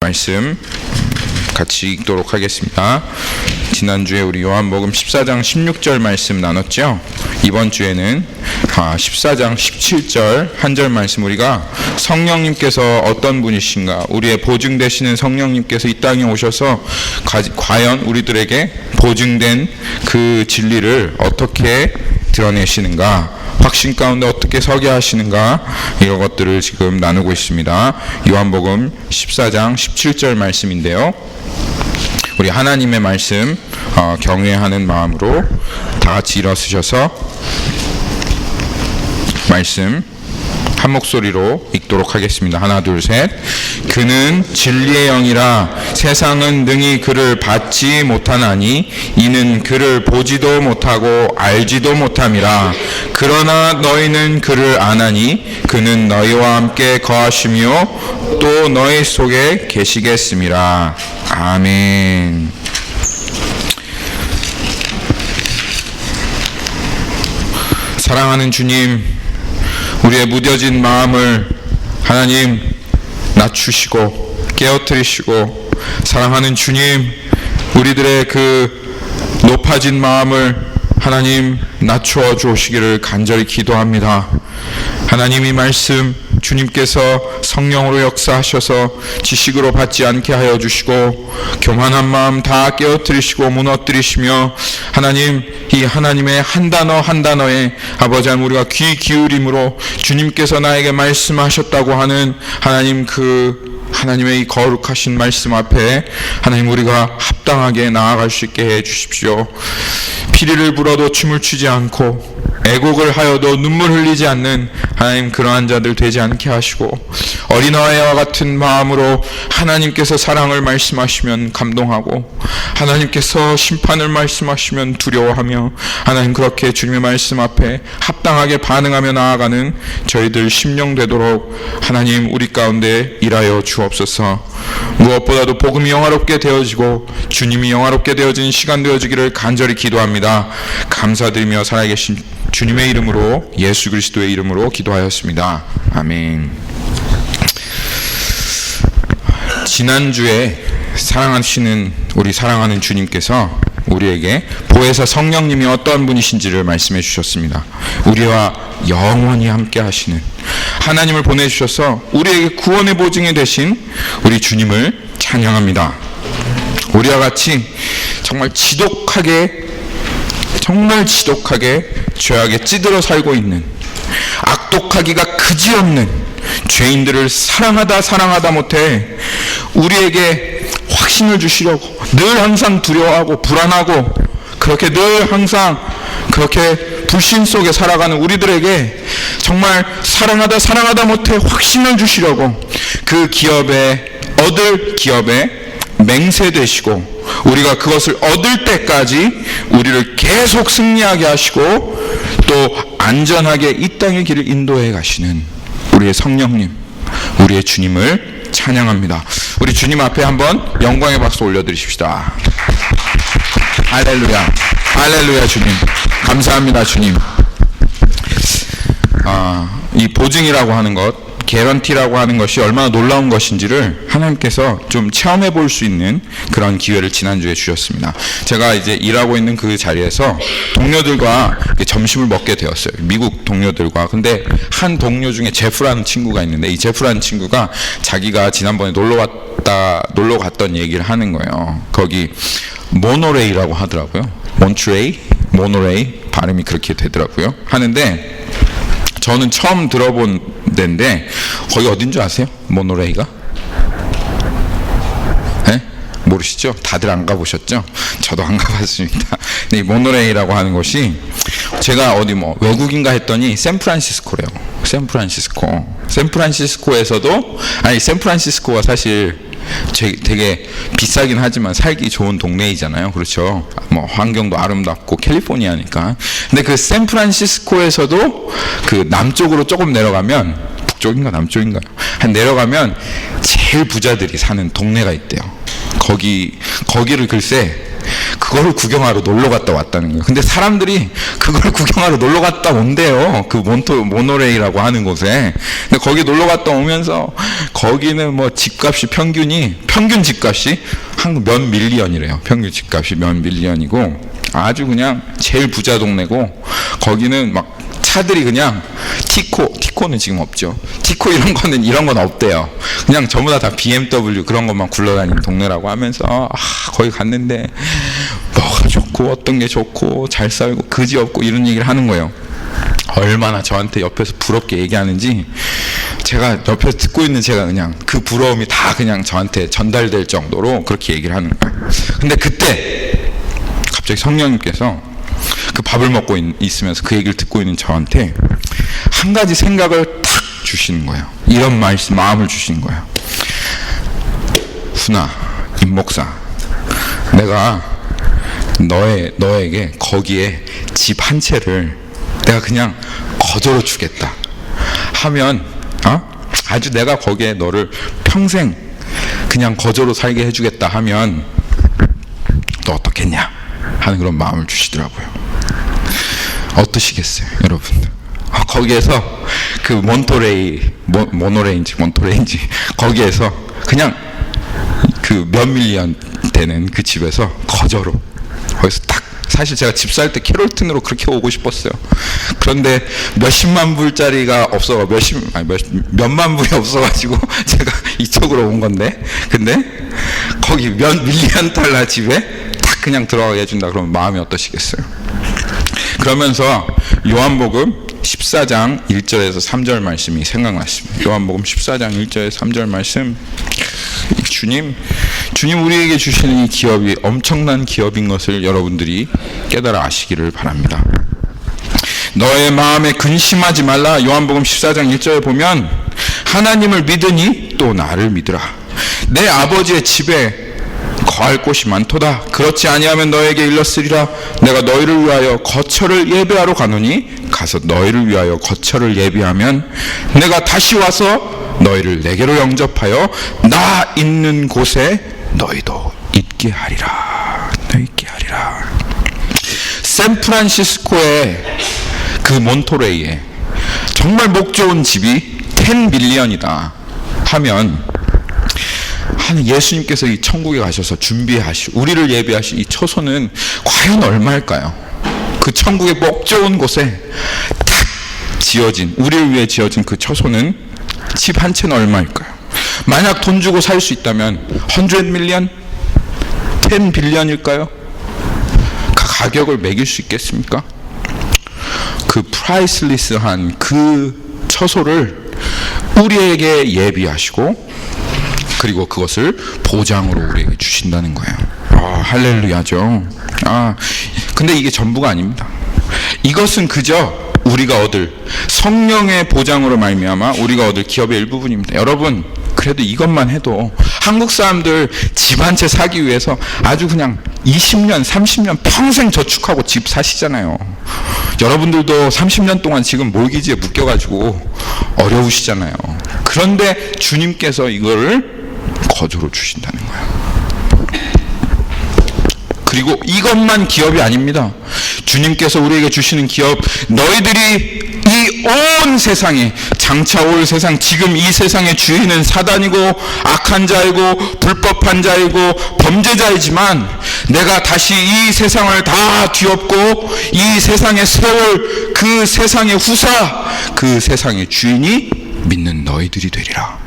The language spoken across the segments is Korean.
말씀 같이 읽도록 하겠습니다. 지난주에 우리 요한복음 14장 16절 말씀 나눴죠? 이번 주에는 14장 17절 한 절 말씀, 우리가 성령님께서 어떤 분이신가, 우리의 보증 되시는 성령님께서 이 땅에 오셔서 과연 우리들에게 보증된 그 진리를 어떻게 드러내시는가, 확신 가운데 어떻게 서게 하시는가, 이런 것들을 지금 나누고 있습니다. 요한복음 14장 17절 말씀인데요, 우리 하나님의 말씀 경외하는 마음으로 다 같이 일어서셔서 말씀 한 목소리로 읽도록 하겠습니다. 하나 둘 셋. 그는 진리의 영이라 세상은 능히 그를 받지 못하나니 이는 그를 보지도 못하고 알지도 못함이라. 그러나 너희는 그를 아나니 그는 너희와 함께 거하시며 또 너희 속에 계시겠음이라. 아멘. 사랑하는 주님, 우리의 무뎌진 마음을 하나님 낮추시고 깨어뜨리시고, 사랑하는 주님, 우리들의 그 높아진 마음을 하나님 낮추어 주시기를 간절히 기도합니다. 하나님, 이 말씀 주님께서 성령으로 역사하셔서 지식으로 받지 않게 하여 주시고, 교만한 마음 다 깨어뜨리시고 무너뜨리시며, 하나님, 이 하나님의 한 단어 한 단어에 아버지 하나님 우리가 귀 기울임으로 주님께서 나에게 말씀하셨다고 하는 하나님, 그 하나님의 이 거룩하신 말씀 앞에 하나님 우리가 합당하게 나아갈 수 있게 해 주십시오. 피리를 불어도 춤을 추지 않고 애곡을 하여도 눈물 흘리지 않는 하나님, 그러한 자들 되지 않게 하시고, 어린아이와 같은 마음으로 하나님께서 사랑을 말씀하시면 감동하고, 하나님께서 심판을 말씀하시면 두려워하며, 하나님 그렇게 주님의 말씀 앞에 합당하게 반응하며 나아가는 저희들 심령 되도록 하나님 우리 가운데 일하여 주옵소서. 무엇보다도 복음이 영화롭게 되어지고 주님이 영화롭게 되어진 시간 되어지기를 간절히 기도합니다. 감사드리며 살아계신 주님의 이름으로, 예수 그리스도의 이름으로 기도하였습니다. 아멘. 지난주에 사랑하시는 우리 사랑하는 주님께서 우리에게 보혜사 성령님이 어떠한 분이신지를 말씀해 주셨습니다. 우리와 영원히 함께 하시는 하나님을 보내주셔서 우리에게 구원의 보증이 되신 우리 주님을 찬양합니다. 우리와 같이 정말 지독하게 죄악에 찌들어 살고 있는, 악독하기가 그지없는 죄인들을 사랑하다 못해 우리에게 확신을 주시려고 늘 항상 두려워하고 불안하고 그렇게 늘 항상 그렇게 불신 속에 살아가는 우리들에게 정말 사랑하다 못해 확신을 주시려고 그 얻을 기업에 맹세되시고, 우리가 그것을 얻을 때까지 우리를 계속 승리하게 하시고 또 안전하게 이 땅의 길을 인도해 가시는 우리의 성령님, 우리의 주님을 찬양합니다. 우리 주님 앞에 한번 영광의 박수 올려드리십시다. 할렐루야, 할렐루야. 주님 감사합니다. 주님, 이 보증이라고 하는 것, 개런티라고 하는 것이 얼마나 놀라운 것인지를 하나님께서 좀 체험해 볼 수 있는 그런 기회를 지난주에 주셨습니다. 제가 이제 일하고 있는 그 자리에서 동료들과 점심을 먹게 되었어요. 미국 동료들과. 근데 한 동료 중에 제프라는 친구가 있는데, 이 제프라는 친구가 자기가 지난번에 놀러 갔던 얘기를 하는 거예요. 거기 모노레이라고 하더라고요. 모노레이 발음이 그렇게 되더라고요. 하는데 저는 처음 들어본 데인데, 거기 어딘 줄 아세요? 모노레이가? 네? 모르시죠? 다들 안 가보셨죠? 저도 안 가봤습니다. 이 모노레이라고 하는 곳이, 제가 어디 외국인가 했더니 샌프란시스코래요. 샌프란시스코에서도, 샌프란시스코가 사실 되게 비싸긴 하지만 살기 좋은 동네이잖아요. 그렇죠? 환경도 아름답고 캘리포니아니까. 근데 그 샌프란시스코에서도 그 남쪽으로 조금 내려가면, 북쪽인가 남쪽인가요? 내려가면 제일 부자들이 사는 동네가 있대요. 거기를 글쎄 그걸 구경하러 놀러 갔다 왔다는 거예요. 근데 사람들이 그걸 구경하러 놀러 갔다 온대요. 그 모노레일이라고 하는 곳에. 근데 거기 놀러 갔다 오면서 거기는 뭐 집값이 평균 집값이 한 몇 밀리언이래요. 평균 집값이 몇 밀리언이고 아주 그냥 제일 부자 동네고 거기는 막 차들이 그냥 티코는 지금 없죠. 티코 이런 건 없대요. 그냥 전부 다 BMW 그런 것만 굴러다니는 동네라고 하면서 거기 갔는데 뭐가 좋고 어떤 게 좋고 잘 살고 그지 없고 이런 얘기를 하는 거예요. 얼마나 저한테 옆에서 부럽게 얘기하는지 제가 옆에서 듣고 있는 제가 그냥 그 부러움이 다 그냥 저한테 전달될 정도로 그렇게 얘기를 하는 거예요. 근데 그때 갑자기 성령님께서 그 밥을 먹고 있으면서 그 얘기를 듣고 있는 저한테 한 가지 생각을 탁 주시는 거예요. 이런 마음을 주시는 거예요. 훈아, 임 목사, 내가 너에게 거기에 집 한 채를 내가 그냥 거저로 주겠다 하면 아주 내가 거기에 너를 평생 그냥 거저로 살게 해주겠다 하면 너 어떻겠냐 하는 그런 마음을 주시더라고요. 어떠시겠어요, 여러분? 거기에서 그 모노레인지 거기에서 그냥 그 몇 밀리언 되는 그 집에서 거저로 거기서 딱 사실 제가 집 살 때 캐롤튼으로 그렇게 오고 싶었어요. 그런데 몇십만 불짜리가 없어 몇만 불이 없어가지고 제가 이쪽으로 온 건데 근데 거기 몇 밀리언 달러 집에 딱 그냥 들어가게 해준다 그러면 마음이 어떠시겠어요? 그러면서 요한복음 14장 1절에서 3절 말씀이 생각났습니다. 요한복음 14장 1절에서 3절 말씀. 주님 우리에게 주시는 이 기업이 엄청난 기업인 것을 여러분들이 깨달아 아시기를 바랍니다. 너의 마음에 근심하지 말라. 요한복음 14장 1절에 보면 하나님을 믿으니 또 나를 믿으라. 내 아버지의 집에 거할 곳이 많도다. 그렇지 아니하면 너에게 일렀으리라. 내가 너희를 위하여 거처를 예비하러 가노니 가서 너희를 위하여 거처를 예비하면 내가 다시 와서 너희를 내게로 영접하여 나 있는 곳에 너희도 있게 하리라. 샌프란시스코의 그 몬토레이에 정말 목 좋은 집이 10 밀리언이다 하면 예수님께서 이 천국에 가셔서 준비하시고 우리를 예비하신 이 처소는 과연 얼마일까요? 그 천국의 목 좋은 곳에 딱 지어진 우리를 위해 지어진 그 처소는 집 한 채는 얼마일까요? 만약 돈 주고 살 수 있다면 100 밀리언? 10 빌리언일까요? 그 가격을 매길 수 있겠습니까? 그 프라이슬리스한 그 처소를 우리에게 예비하시고 그리고 그것을 보장으로 우리에게 주신다는 거예요. 할렐루야죠. 근데 이게 전부가 아닙니다. 이것은 그저 우리가 얻을 성령의 보장으로 말미암아 우리가 얻을 기업의 일부분입니다. 여러분 그래도 이것만 해도 한국 사람들 집 한 채 사기 위해서 아주 그냥 20년 30년 평생 저축하고 집 사시잖아요. 여러분들도 30년 동안 지금 몰기지에 묶여가지고 어려우시잖아요. 그런데 주님께서 이거를 거저로 주신다는 거예요. 그리고 이것만 기업이 아닙니다. 주님께서 우리에게 주시는 기업, 너희들이 이 온 세상에 장차 올 세상, 지금 이 세상의 주인은 사단이고 악한 자이고 불법한 자이고 범죄자이지만 내가 다시 이 세상을 다 뒤엎고 이 세상에 세울 그 세상의 후사, 그 세상의 주인이 믿는 너희들이 되리라.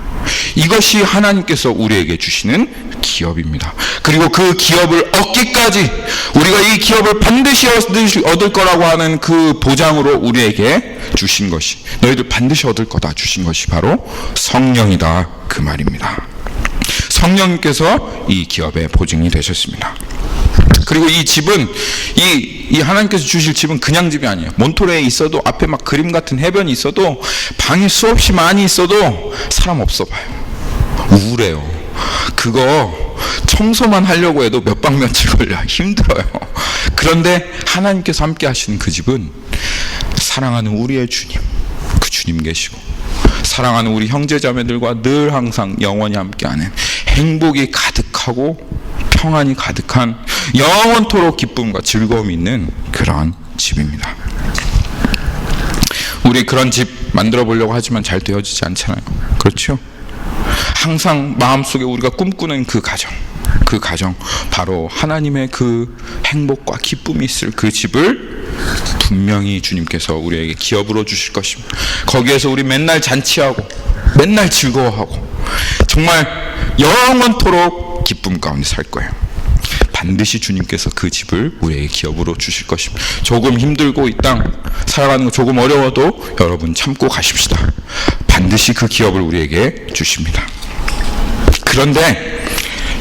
이것이 하나님께서 우리에게 주시는 기업입니다. 그리고 그 기업을 얻기까지 우리가 이 기업을 반드시 얻을 거라고 하는 그 보장으로 우리에게 주신 것이, 너희들 반드시 얻을 거다 주신 것이 바로 성령이다 그 말입니다. 성령님께서 이 기업의 보증이 되셨습니다. 그리고 이 집은 이 하나님께서 주실 집은 그냥 집이 아니에요. 몬토레에 있어도 앞에 막 그림 같은 해변이 있어도 방이 수없이 많이 있어도 사람 없어 봐요. 우울해요. 그거 청소만 하려고 해도 몇 박 며칠 걸려요. 힘들어요. 그런데 하나님께서 함께 하시는 그 집은 사랑하는 우리의 주님, 그 주님 계시고 사랑하는 우리 형제자매들과 늘 항상 영원히 함께하는 행복이 가득하고 평안이 가득한 영원토록 기쁨과 즐거움이 있는 그런 집입니다. 우리 그런 집 만들어 보려고 하지만 잘 되어지지 않잖아요. 그렇죠? 항상 마음속에 우리가 꿈꾸는 그 가정, 바로 하나님의 그 행복과 기쁨이 있을 그 집을 분명히 주님께서 우리에게 기업으로 주실 것입니다. 거기에서 우리 맨날 잔치하고 맨날 즐거워하고 정말 영원토록 기쁨 가운데 살 거예요. 반드시 주님께서 그 집을 우리에게 기업으로 주실 것입니다. 조금 힘들고 이 땅 살아가는 거 조금 어려워도 여러분 참고 가십시다. 반드시 그 기업을 우리에게 주십니다. 그런데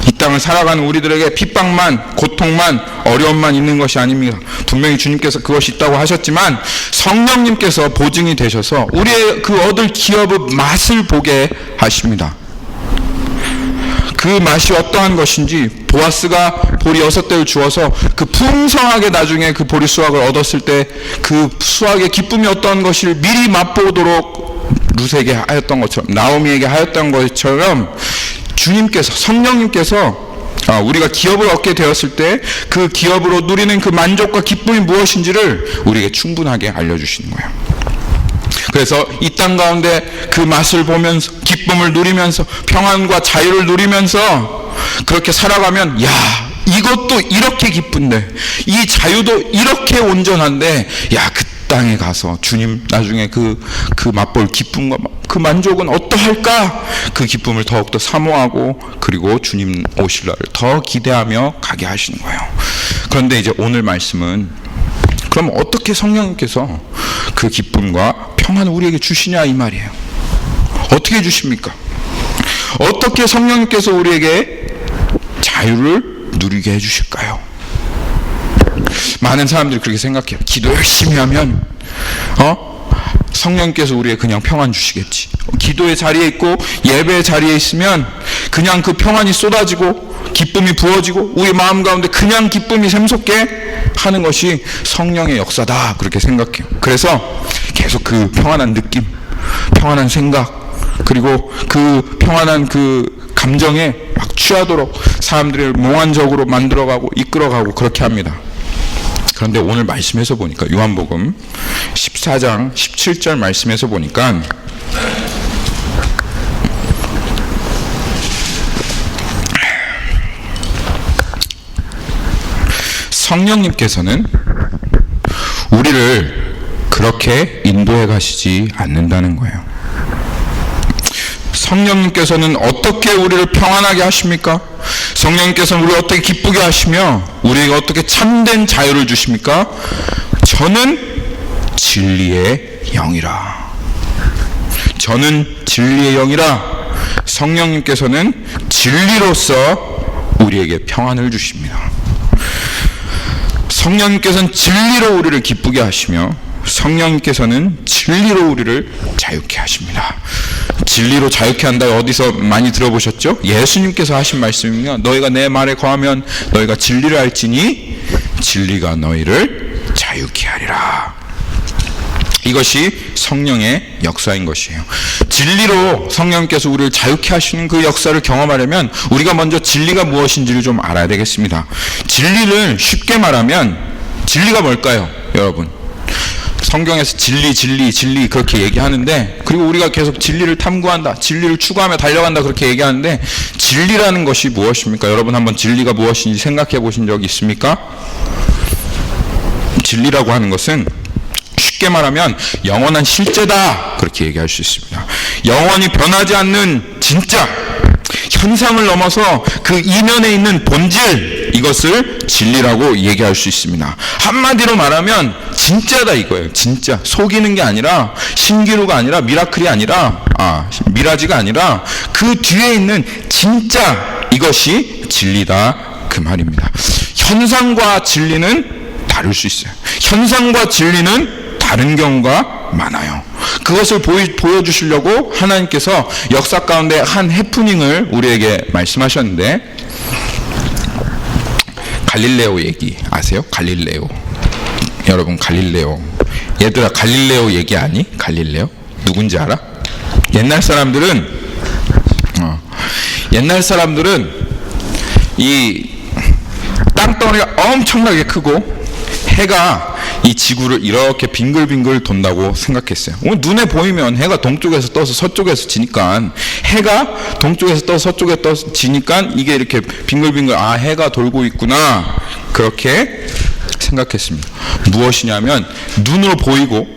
이 땅을 살아가는 우리들에게 핍박만, 고통만, 어려움만 있는 것이 아닙니다. 분명히 주님께서 그것이 있다고 하셨지만 성령님께서 보증이 되셔서 우리의 그 얻을 기업의 맛을 보게 하십니다. 그 맛이 어떠한 것인지, 보아스가 보리 6대를 주어서 그 풍성하게 나중에 그 보리 수확을 얻었을 때 그 수확의 기쁨이 어떠한 것을 미리 맛보도록 룻에게 하였던 것처럼, 나오미에게 하였던 것처럼 주님께서, 성령님께서 우리가 기업을 얻게 되었을 때 그 기업으로 누리는 그 만족과 기쁨이 무엇인지를 우리에게 충분하게 알려주시는 거예요. 그래서 이 땅 가운데 그 맛을 보면서, 기쁨을 누리면서, 평안과 자유를 누리면서 그렇게 살아가면, 야, 이것도 이렇게 기쁜데, 이 자유도 이렇게 온전한데, 야, 그 땅에 가서 주님 나중에 그 맛볼 기쁨과 그 만족은 어떠할까? 그 기쁨을 더욱더 사모하고, 그리고 주님 오실 날을 더 기대하며 가게 하시는 거예요. 그런데 이제 오늘 말씀은, 그럼 어떻게 성령님께서 그 기쁨과 평안을 우리에게 주시냐 이 말이에요. 어떻게 주십니까? 어떻게 성령님께서 우리에게 자유를 누리게 해주실까요? 많은 사람들이 그렇게 생각해요. 기도 열심히 하면 성령께서 우리에게 그냥 평안 주시겠지. 기도의 자리에 있고 예배의 자리에 있으면 그냥 그 평안이 쏟아지고 기쁨이 부어지고 우리 마음 가운데 그냥 기쁨이 샘솟게 하는 것이 성령의 역사다, 그렇게 생각해요. 그래서 계속 그 평안한 느낌, 평안한 생각, 그리고 그 평안한 그 감정에 막 취하도록 사람들을 몽환적으로 만들어가고 이끌어가고 그렇게 합니다. 그런데 오늘 말씀에서 보니까, 요한복음 14장 17절 말씀에서 보니까 성령님께서는 우리를 그렇게 인도해 가시지 않는다는 거예요. 성령님께서는 어떻게 우리를 평안하게 하십니까? 성령님께서는 우리를 어떻게 기쁘게 하시며 우리에게 어떻게 참된 자유를 주십니까? 저는 진리의 영이라. 저는 진리의 영이라. 성령님께서는 진리로서 우리에게 평안을 주십니다. 성령님께서는 진리로 우리를 기쁘게 하시며 성령님께서는 진리로 우리를 자유케 하십니다. 진리로 자유케 한다, 어디서 많이 들어보셨죠? 예수님께서 하신 말씀이며, 너희가 내 말에 거하면 너희가 진리를 알지니 진리가 너희를 자유케 하리라. 이것이 성령의 역사인 것이에요. 진리로 성령께서 우리를 자유케 하시는 그 역사를 경험하려면 우리가 먼저 진리가 무엇인지를 좀 알아야 되겠습니다. 진리를 쉽게 말하면, 진리가 뭘까요, 여러분? 성경에서 진리 그렇게 얘기하는데, 그리고 우리가 계속 진리를 탐구한다, 진리를 추구하며 달려간다 그렇게 얘기하는데, 진리라는 것이 무엇입니까? 여러분 한번 진리가 무엇인지 생각해 보신 적이 있습니까? 진리라고 하는 것은 쉽게 말하면 영원한 실제다, 그렇게 얘기할 수 있습니다. 영원히 변하지 않는 진짜, 현상을 넘어서 그 이면에 있는 본질, 이것을 진리라고 얘기할 수 있습니다. 한마디로 말하면 진짜다 이거예요. 진짜. 속이는 게 아니라, 신기루가 아니라, 미라클이 아니라, 미라지가 아니라 그 뒤에 있는 진짜, 이것이 진리다, 그 말입니다. 현상과 진리는 다를 수 있어요. 현상과 진리는 다른 경우가 많아요. 그것을 보여주시려고 하나님께서 역사 가운데 한 해프닝을 우리에게 말씀하셨는데, 갈릴레오 얘기 아세요? 갈릴레오. 여러분 갈릴레오. 얘들아 갈릴레오 얘기 아니? 갈릴레오? 누군지 알아? 옛날 사람들은 이 땅덩어리가 엄청나게 크고 해가 이 지구를 이렇게 빙글빙글 돈다고 생각했어요. 눈에 보이면 해가 동쪽에서 떠서 서쪽에서 지니까, 해가 동쪽에서 떠서 서쪽에 떠서 지니까 이게 이렇게 빙글빙글, 아, 해가 돌고 있구나, 그렇게 생각했습니다. 무엇이냐면 눈으로 보이고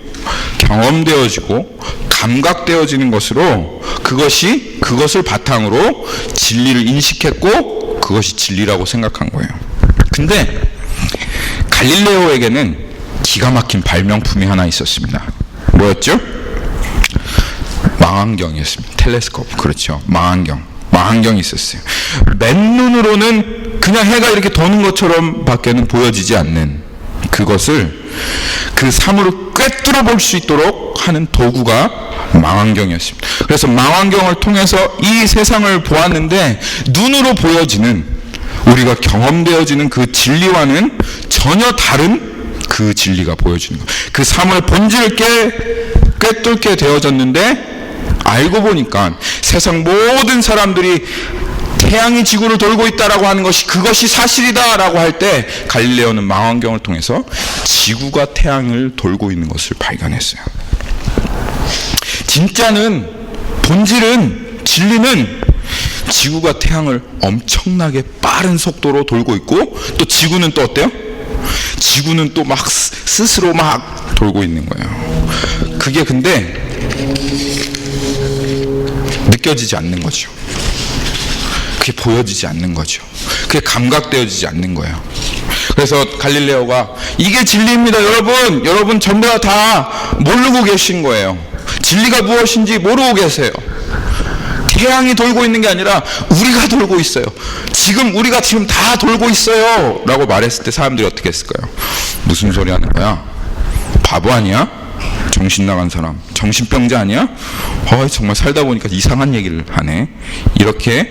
경험되어지고 감각되어지는 것으로 그것을 바탕으로 진리를 인식했고 그것이 진리라고 생각한 거예요. 근데 갈릴레오에게는 기가 막힌 발명품이 하나 있었습니다. 뭐였죠? 망원경이었습니다. 텔레스코프. 그렇죠. 망원경이 있었어요. 맨눈으로는 그냥 해가 이렇게 도는 것처럼 밖에는 보여지지 않는 그것을, 그 사물을 꿰뚫어 볼 수 있도록 하는 도구가 망원경이었습니다. 그래서 망원경을 통해서 이 세상을 보았는데 눈으로 보여지는, 우리가 경험되어지는 그 진리와는 전혀 다른 그 진리가 보여지는 거예요. 그 사물의 본질을 꿰뚫게 되어졌는데 알고 보니까 세상 모든 사람들이 태양이 지구를 돌고 있다라고 하는 것이, 그것이 사실이다라고 할 때 갈릴레오는 망원경을 통해서 지구가 태양을 돌고 있는 것을 발견했어요. 진짜는, 본질은, 진리는 지구가 태양을 엄청나게 빠른 속도로 돌고 있고, 또 지구는 또 어때요? 지구는 또 막 스스로 막 돌고 있는 거예요. 그게 근데 느껴지지 않는 거죠. 그게 보여지지 않는 거죠. 그게 감각되어지지 않는 거예요. 그래서 갈릴레오가 이게 진리입니다. 여러분 전부 다 모르고 계신 거예요. 진리가 무엇인지 모르고 계세요. 태양이 돌고 있는 게 아니라 우리가 돌고 있어요. 우리가 지금 다 돌고 있어요 라고 말했을 때 사람들이 어떻게 했을까요? 무슨 소리 하는 거야? 바보 아니야? 정신 나간 사람, 정신병자 아니야? 정말 살다 보니까 이상한 얘기를 하네, 이렇게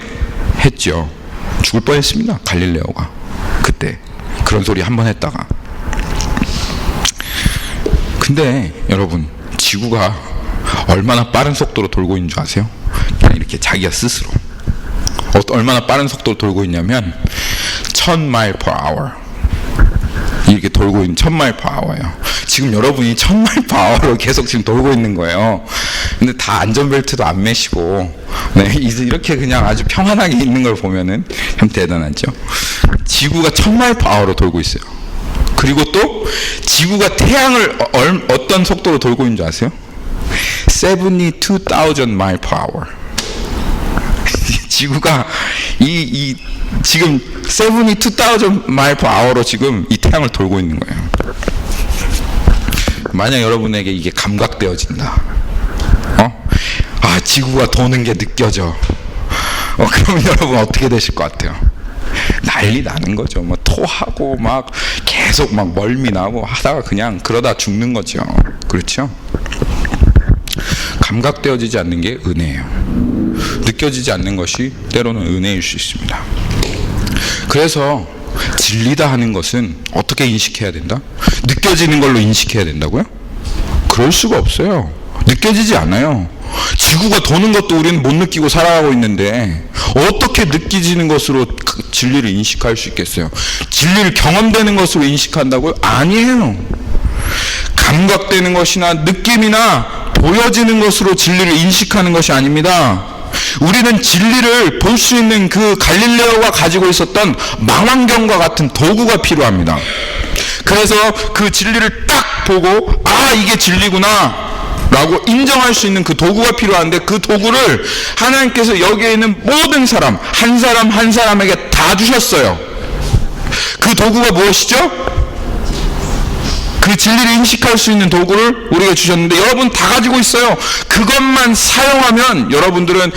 했죠. 죽을 뻔했습니다. 갈릴레오가 그때 그런 소리 한번 했다가. 근데 여러분, 지구가 얼마나 빠른 속도로 돌고 있는 줄 아세요? 그냥 이렇게 자기가 스스로 얼마나 빠른 속도로 돌고 있냐면 1000마일 per hour 이렇게 돌고 있는 1000마일 per hour예요. 지금 여러분이 1000마일 per hour로 계속 지금 돌고 있는 거예요. 근데 다 안전벨트도 안 매시고, 네, 이렇게 그냥 아주 평안하게 있는 걸 보면은 참 대단하죠. 지구가 1000마일 per hour로 돌고 있어요. 그리고 또 지구가 태양을 어떤 속도로 돌고 있는 줄 아세요? 72,000 mile per hour. 지구가 지금 72,000 mile per hour로 지금 이 태양을 돌고 있는 거예요. 만약 여러분에게 이게 감각되어진다, 지구가 도는 게 느껴져, 그러면 여러분 어떻게 되실 것 같아요? 난리 나는 거죠. 뭐 토하고 막 계속 막 멀미 나고 하다가 그냥 그러다 죽는 거죠. 그렇죠? 감각되어지지 않는 게 은혜예요. 느껴지지 않는 것이 때로는 은혜일 수 있습니다. 그래서 진리다 하는 것은 어떻게 인식해야 된다? 느껴지는 걸로 인식해야 된다고요? 그럴 수가 없어요. 느껴지지 않아요. 지구가 도는 것도 우리는 못 느끼고 살아가고 있는데 어떻게 느껴지는 것으로 진리를 인식할 수 있겠어요? 진리를 경험되는 것으로 인식한다고요? 아니에요. 감각되는 것이나 느낌이나 보여지는 것으로 진리를 인식하는 것이 아닙니다. 우리는 진리를 볼 수 있는 그 갈릴레오가 가지고 있었던 망원경과 같은 도구가 필요합니다. 그래서 그 진리를 딱 보고 이게 진리구나 라고 인정할 수 있는 그 도구가 필요한데, 그 도구를 하나님께서 여기에 있는 모든 사람 한 사람에게 다 주셨어요. 그 도구가 무엇이죠? 그 진리를 인식할 수 있는 도구를 우리가 주셨는데 여러분 다 가지고 있어요. 그것만 사용하면 여러분들은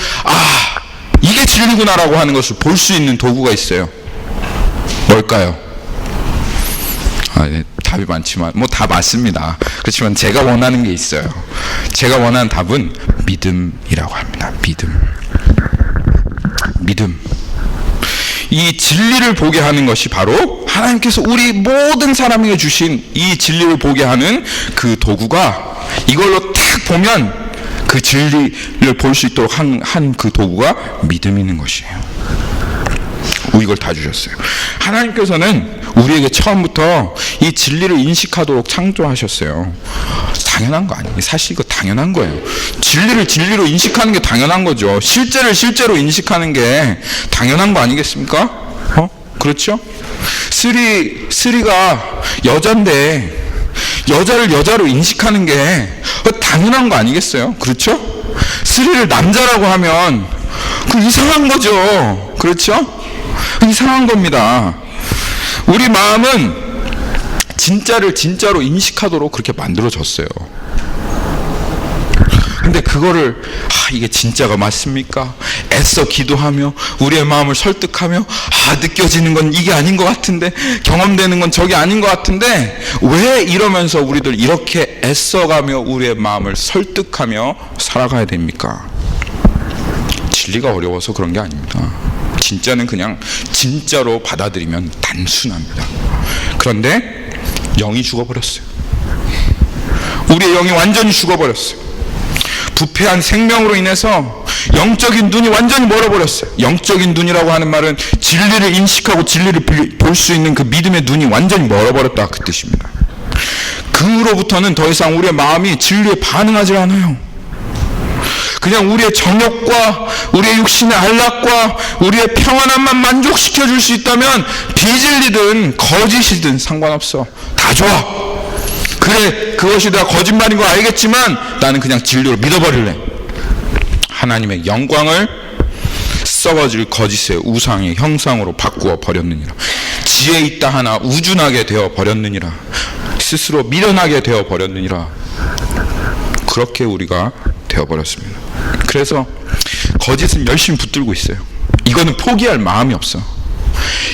이게 진리구나 라고 하는 것을 볼 수 있는 도구가 있어요. 뭘까요? 네, 답이 많지만 다 맞습니다. 그렇지만 제가 원하는 게 있어요. 제가 원하는 답은 믿음이라고 합니다. 믿음. 이 진리를 보게 하는 것이 바로 하나님께서 우리 모든 사람에게 주신 이 진리를 보게 하는 그 도구가, 이걸로 탁 보면 그 진리를 볼 수 있도록 한 그 도구가 믿음이 있는 것이에요. 이걸 다 주셨어요. 하나님께서는 우리에게 처음부터 이 진리를 인식하도록 창조하셨어요. 당연한 거 아니에요. 사실 이거 당연한 거예요. 진리를 진리로 인식하는 게 당연한 거죠. 실제를 실제로 인식하는 게 당연한 거 아니겠습니까? 그렇죠? 스리가 여잔데 여자를 여자로 인식하는 게 당연한 거 아니겠어요? 그렇죠? 스리를 남자라고 하면 그 이상한 거죠. 그렇죠? 이상한 겁니다. 우리 마음은 진짜를 진짜로 인식하도록 그렇게 만들어졌어요. 근데 그거를 이게 진짜가 맞습니까? 애써 기도하며 우리의 마음을 설득하며 느껴지는 건 이게 아닌 것 같은데, 경험되는 건 저게 아닌 것 같은데, 왜 이러면서 우리들 이렇게 애써가며 우리의 마음을 설득하며 살아가야 됩니까? 진리가 어려워서 그런 게 아닙니다. 진짜는 그냥 진짜로 받아들이면 단순합니다. 그런데 영이 죽어버렸어요. 우리의 영이 완전히 죽어버렸어요. 부패한 생명으로 인해서 영적인 눈이 완전히 멀어버렸어요. 영적인 눈이라고 하는 말은 진리를 인식하고 진리를 볼 수 있는 그 믿음의 눈이 완전히 멀어버렸다, 그 뜻입니다. 그 후로부터는 더 이상 우리의 마음이 진리에 반응하지 않아요. 그냥 우리의 정욕과 우리의 육신의 안락과 우리의 평안함만 만족시켜 줄 수 있다면 비진리든 거짓이든 상관없어. 다 좋아. 그래, 그것이 다 거짓말인 거 알겠지만 나는 그냥 진리로 믿어버릴래. 하나님의 영광을 썩어질 거짓의 우상의 형상으로 바꾸어 버렸느니라. 지혜 있다 하나 우준하게 되어 버렸느니라. 스스로 미련하게 되어 버렸느니라. 그렇게 우리가 되어버렸습니다. 그래서 거짓은 열심히 붙들고 있어요. 이거는 포기할 마음이 없어.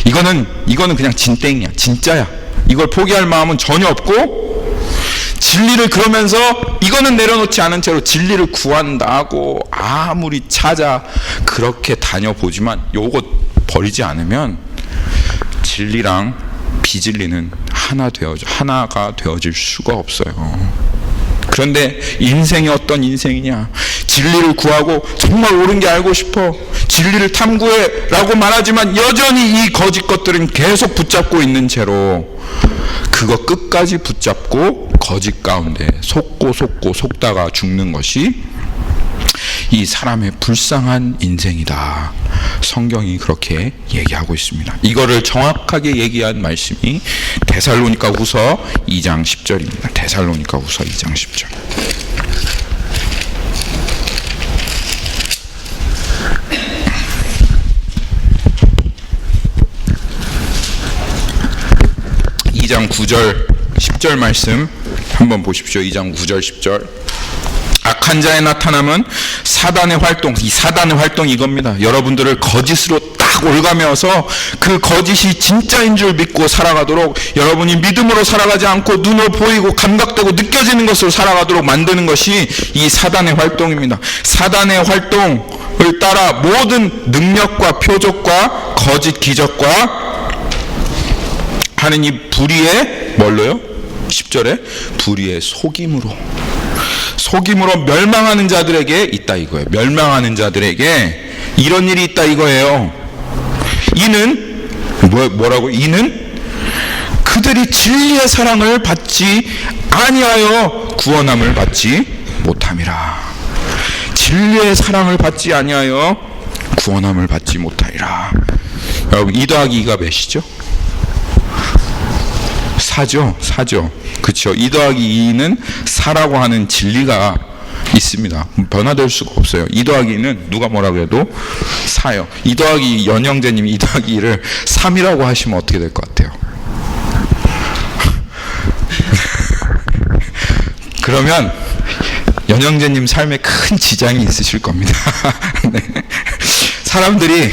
이거는 그냥 진땡이야. 진짜야. 이걸 포기할 마음은 전혀 없고, 진리를 그러면서 이거는 내려놓지 않은 채로 진리를 구한다고 아무리 찾아 그렇게 다녀보지만 요것 버리지 않으면 진리랑 비진리는 하나가 되어질 수가 없어요. 그런데 인생이 어떤 인생이냐? 진리를 구하고 정말 옳은 게 알고 싶어, 진리를 탐구해 라고 말하지만 여전히 이 거짓 것들은 계속 붙잡고 있는 채로 그거 끝까지 붙잡고 거짓 가운데 속다가 죽는 것이 이 사람의 불쌍한 인생이다. 성경이 그렇게 얘기하고 있습니다. 이거를 정확하게 얘기한 말씀이 데살로니가후서 2장 10절입니다. 데살로니가후서 2장 10절. (2장 9절 10절) 말씀 한번 보십시오. 2장 9절 10절. 악한 자의 나타남은 사단의 활동, 이 사단의 활동이 이겁니다. 여러분들을 거짓으로 딱 올가매어서 그 거짓이 진짜인 줄 믿고 살아가도록, 여러분이 믿음으로 살아가지 않고 눈으로 보이고 감각되고 느껴지는 것으로 살아가도록 만드는 것이 이 사단의 활동입니다. 사단의 활동을 따라 모든 능력과 표적과 거짓 기적과 하는 이 불의의 뭘로요? 10절에 불의의 속임으로 멸망하는 자들에게 있다 이거예요. 멸망하는 자들에게 이런 일이 있다 이거예요. 이는 뭐라고? 이는 그들이 진리의 사랑을 받지 아니하여 구원함을 받지 못함이라. 진리의 사랑을 받지 아니하여 구원함을 받지 못하리라. 여러분, 2 더하기 2가 몇이죠? 4죠. 그렇죠. 2 더하기 2는 4라고 하는 진리가 있습니다. 변화될 수가 없어요. 2 더하기 2는 누가 뭐라고 해도 4요. 2 더하기 연영재님이 2 더하기 2를 3이라고 하시면 어떻게 될 것 같아요? 그러면 연영재님 삶에 큰 지장이 있으실 겁니다. 네. 사람들이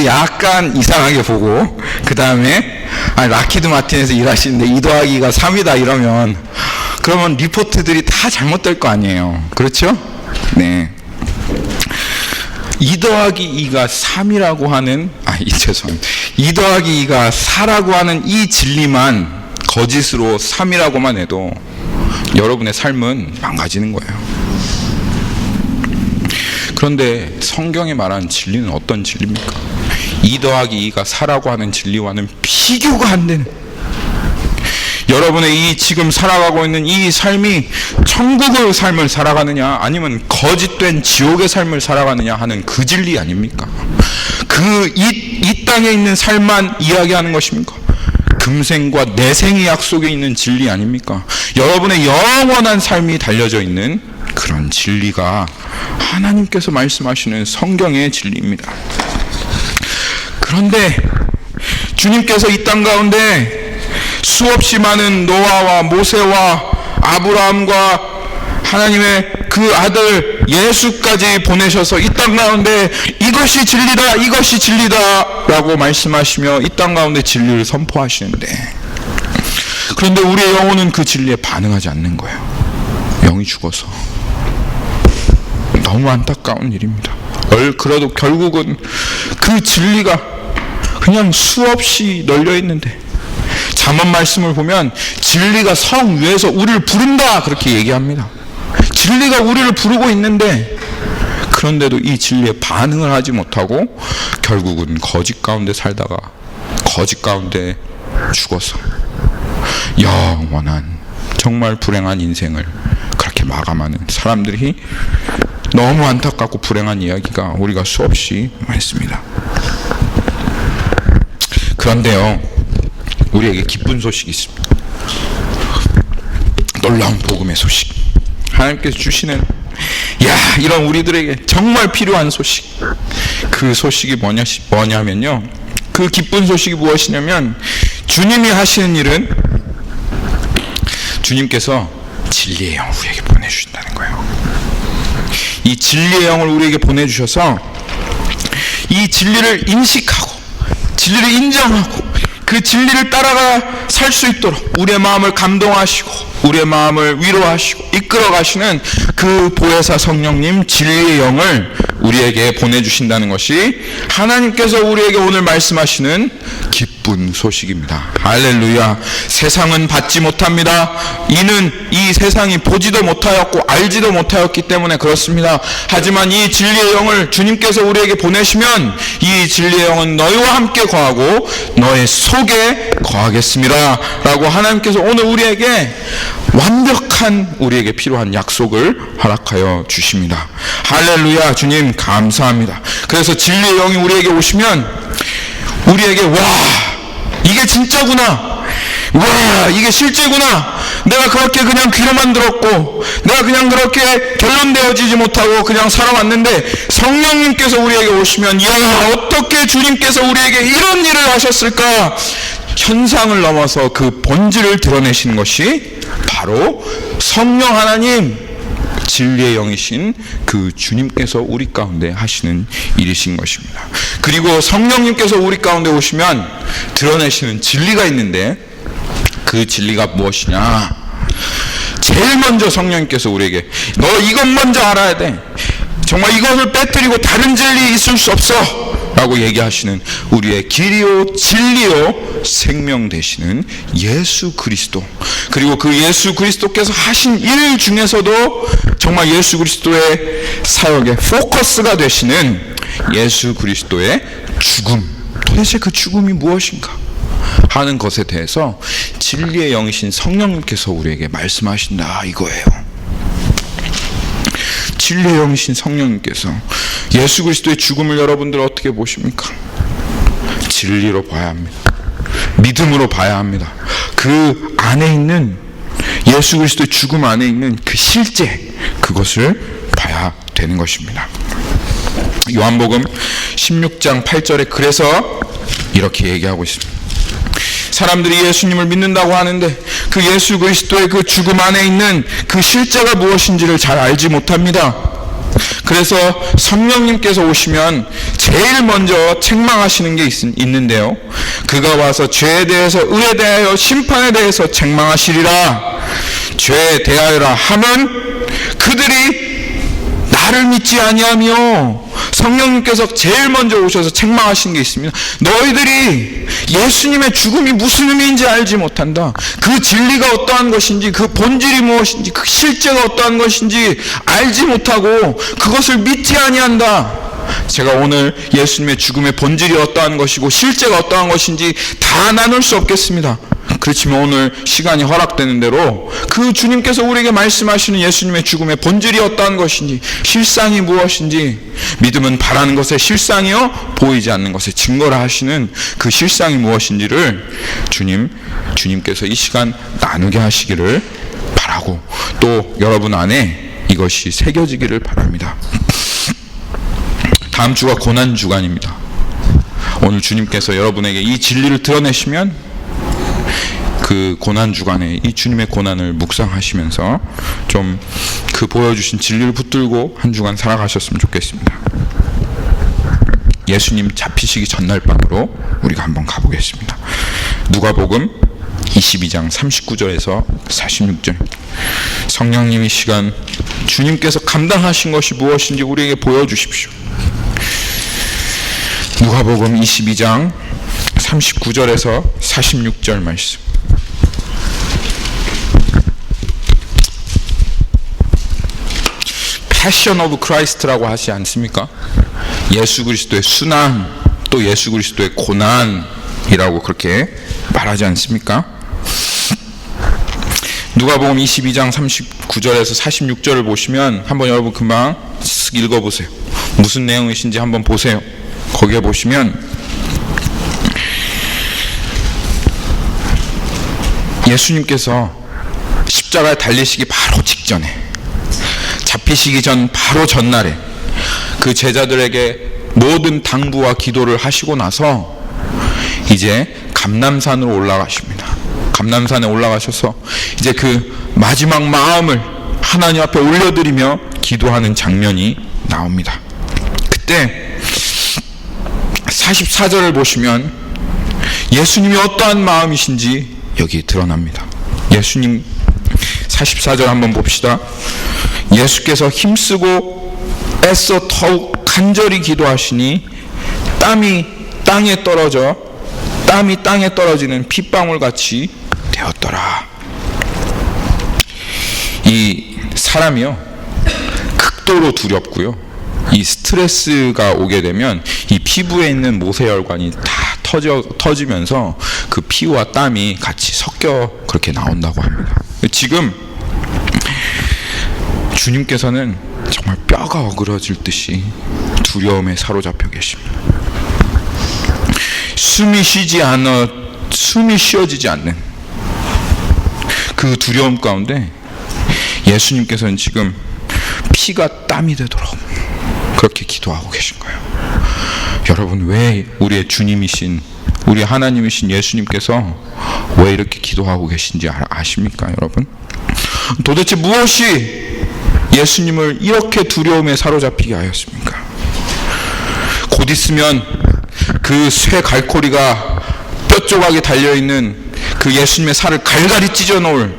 약간 이상하게 보고, 그 다음에 락히드 마틴에서 일하시는데 2 더하기가 3이다 그러면 리포트들이 다 잘못될 거 아니에요. 그렇죠? 네. 2 더하기 2가 3이라고 하는, 죄송합니다. 2 더하기 2가 4라고 하는 이 진리만 거짓으로 3이라고만 해도 여러분의 삶은 망가지는 거예요. 그런데 성경이 말하는 진리는 어떤 진리입니까? 2 더하기 2가 4라고 하는 진리와는 비교가 안 되는, 여러분의 이 지금 살아가고 있는 이 삶이 천국의 삶을 살아가느냐 아니면 거짓된 지옥의 삶을 살아가느냐 하는 그 진리 아닙니까? 이 땅에 있는 삶만 이야기하는 것입니까? 금생과 내생의 약속에 있는 진리 아닙니까? 여러분의 영원한 삶이 달려져 있는 그런 진리가 하나님께서 말씀하시는 성경의 진리입니다. 그런데 주님께서 이 땅 가운데 수없이 많은 노아와 모세와 아브라함과 하나님의 그 아들 예수까지 보내셔서 이 땅 가운데 이것이 진리다, 이것이 진리다 라고 말씀하시며 이 땅 가운데 진리를 선포하시는데, 그런데 우리의 영혼은 그 진리에 반응하지 않는 거예요. 영이 죽어서. 너무 안타까운 일입니다. 그래도 결국은 그 진리가 그냥 수없이 널려 있는데, 잠언 말씀을 보면 진리가 성 위에서 우리를 부른다 그렇게 얘기합니다. 진리가 우리를 부르고 있는데, 그런데도 이 진리에 반응을 하지 못하고 결국은 거짓 가운데 살다가 거짓 가운데 죽어서 영원한 정말 불행한 인생을 그렇게 마감하는 사람들이 너무 안타깝고 불행한 이야기가 우리가 수없이 많습니다. 그런데요, 우리에게 기쁜 소식이 있습니다. 놀라운 복음의 소식, 하나님께서 주시는 이런 우리들에게 정말 필요한 소식, 그 소식이 뭐냐면요, 그 기쁜 소식이 무엇이냐면 주님이 하시는 일은 주님께서 진리의 영을 우리에게 보내주신다는 거예요. 이 진리의 영을 우리에게 보내주셔서 이 진리를 인식하고 진리를 인정하고 그 진리를 따라가 살 수 있도록 우리의 마음을 감동하시고 우리의 마음을 위로하시고 이끌어 가시는 그 보혜사 성령님 진리의 영을 우리에게 보내주신다는 것이 하나님께서 우리에게 오늘 말씀하시는 기쁜 소식입니다. 할렐루야. 세상은 받지 못합니다. 이는 이 세상이 보지도 못하였고 알지도 못하였기 때문에 그렇습니다. 하지만 이 진리의 영을 주님께서 우리에게 보내시면 이 진리의 영은 너희와 함께 거하고 너의 속에 거하겠습니다 라고 하나님께서 오늘 우리에게 완벽한 우리에게 필요한 약속을 허락하여 주십니다. 할렐루야. 주님 감사합니다. 그래서 진리의 영이 우리에게 오시면 우리에게 이게 진짜구나, 이게 실제구나, 내가 그렇게 그냥 귀로만 들었고 내가 그냥 그렇게 결론되어지지 못하고 그냥 살아왔는데 성령님께서 우리에게 오시면 어떻게 주님께서 우리에게 이런 일을 하셨을까, 현상을 넘어서 그 본질을 드러내시는 것이 바로 성령 하나님 진리의 영이신 그 주님께서 우리 가운데 하시는 일이신 것입니다. 그리고 성령님께서 우리 가운데 오시면 드러내시는 진리가 있는데 그 진리가 무엇이냐, 제일 먼저 성령님께서 우리에게 너 이것 먼저 알아야 돼, 정말 이것을 빼뜨리고 다른 진리 있을 수 없어 라고 얘기하시는 우리의 길이요 진리요 생명 되시는 예수 그리스도, 그리고 그 예수 그리스도께서 하신 일 중에서도 정말 예수 그리스도의 사역의 포커스가 되시는 예수 그리스도의 죽음, 도대체 그 죽음이 무엇인가 하는 것에 대해서 진리의 영이신 성령님께서 우리에게 말씀하신다 이거예요. 진리의 영이신 성령님께서 예수 그리스도의 죽음을 여러분들 어떻게 보십니까? 진리로 봐야 합니다. 믿음으로 봐야 합니다. 그 안에 있는 예수 그리스도의 죽음 안에 있는 그 실제, 그것을 봐야 되는 것입니다. 요한복음 16장 8절에 그래서 이렇게 얘기하고 있습니다. 사람들이 예수님을 믿는다고 하는데 그 예수 그리스도의 그 죽음 안에 있는 그 실제가 무엇인지를 잘 알지 못합니다. 그래서 성령님께서 오시면 제일 먼저 책망하시는 게 있는데요, 그가 와서 죄에 대해서 의에 대하여 심판에 대해서 책망하시리라. 죄에 대하여라 하면 그들이 나를 믿지 아니하며, 성령님께서 제일 먼저 오셔서 책망하신 게 있습니다. 너희들이 예수님의 죽음이 무슨 의미인지 알지 못한다. 그 진리가 어떠한 것인지, 그 본질이 무엇인지, 그 실제가 어떠한 것인지 알지 못하고 그것을 믿지 아니한다. 제가 오늘 예수님의 죽음의 본질이 어떠한 것이고 실제가 어떠한 것인지 다 나눌 수 없겠습니다. 그렇지만 오늘 시간이 허락되는 대로 그 주님께서 우리에게 말씀하시는 예수님의 죽음의 본질이 어떠한 것인지, 실상이 무엇인지, 믿음은 바라는 것의 실상이요 보이지 않는 것의 증거라 하시는 그 실상이 무엇인지를 주님께서 이 시간 나누게 하시기를 바라고, 또 여러분 안에 이것이 새겨지기를 바랍니다. 다음 주가 고난 주간입니다. 오늘 주님께서 여러분에게 이 진리를 드러내시면 그 고난 주간에 이 주님의 고난을 묵상하시면서 좀 그 보여주신 진리를 붙들고 한 주간 살아가셨으면 좋겠습니다. 예수님 잡히시기 전날 밤으로 우리가 한번 가보겠습니다. 누가복음 22장 39절에서 46절. 성령님이 시간 주님께서 감당하신 것이 무엇인지 우리에게 보여주십시오. 누가복음 22장 39절에서 46절 말씀. 패션 오브 크라이스트라고 하지 않습니까? 예수 그리스도의 순환, 또 예수 그리스도의 고난이라고 그렇게 말하지 않습니까? 누가복음 22장 39절에서 46절을 보시면 한번 여러분 금방 쓱 읽어보세요. 무슨 내용이신지 한번 보세요. 거기에 보시면 예수님께서 십자가에 달리시기 바로 직전에, 잡히시기 전 바로 전날에 그 제자들에게 모든 당부와 기도를 하시고 나서 이제 감람산으로 올라가십니다. 감람산에 올라가셔서 이제 그 마지막 마음을 하나님 앞에 올려드리며 기도하는 장면이 나옵니다. 그때 44절을 보시면 예수님이 어떠한 마음이신지 여기 드러납니다. 예수님 44절 한번 봅시다. 예수께서 힘쓰고 애써 더욱 간절히 기도하시니 땀이 땅에 떨어지는 핏방울같이 되었더라. 이 사람이요 극도로 두렵고요, 이 스트레스가 오게 되면 이 피부에 있는 모세혈관이 다 터지면서 그 피와 땀이 같이 섞여 그렇게 나온다고 합니다. 지금 주님께서는 정말 뼈가 어그러질 듯이 두려움에 사로잡혀 계십니다. 숨이 쉬어지지 않는 그 두려움 가운데 예수님께서는 지금 피가 땀이 되도록 그렇게 기도하고 계신 거예요. 여러분, 왜 우리의 주님이신, 우리 하나님이신 예수님께서 왜 이렇게 기도하고 계신지 아십니까, 여러분? 도대체 무엇이 예수님을 이렇게 두려움에 사로잡히게 하였습니까? 곧 있으면 그 쇠 갈고리가 뼈 조각에 달려있는 그 예수님의 살을 갈갈이 찢어놓을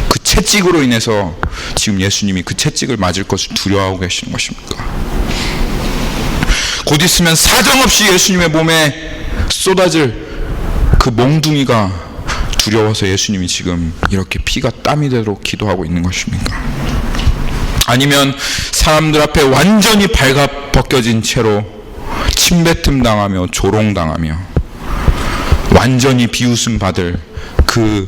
그 채찍으로 인해서 지금 예수님이 그 채찍을 맞을 것을 두려워하고 계시는 것입니까? 곧 있으면 사정없이 예수님의 몸에 쏟아질 그 몽둥이가 두려워서 예수님이 지금 이렇게 피가 땀이 되도록 기도하고 있는 것입니까? 아니면 사람들 앞에 완전히 발가벗겨진 채로 침뱉음 당하며 조롱당하며 완전히 비웃음 받을 그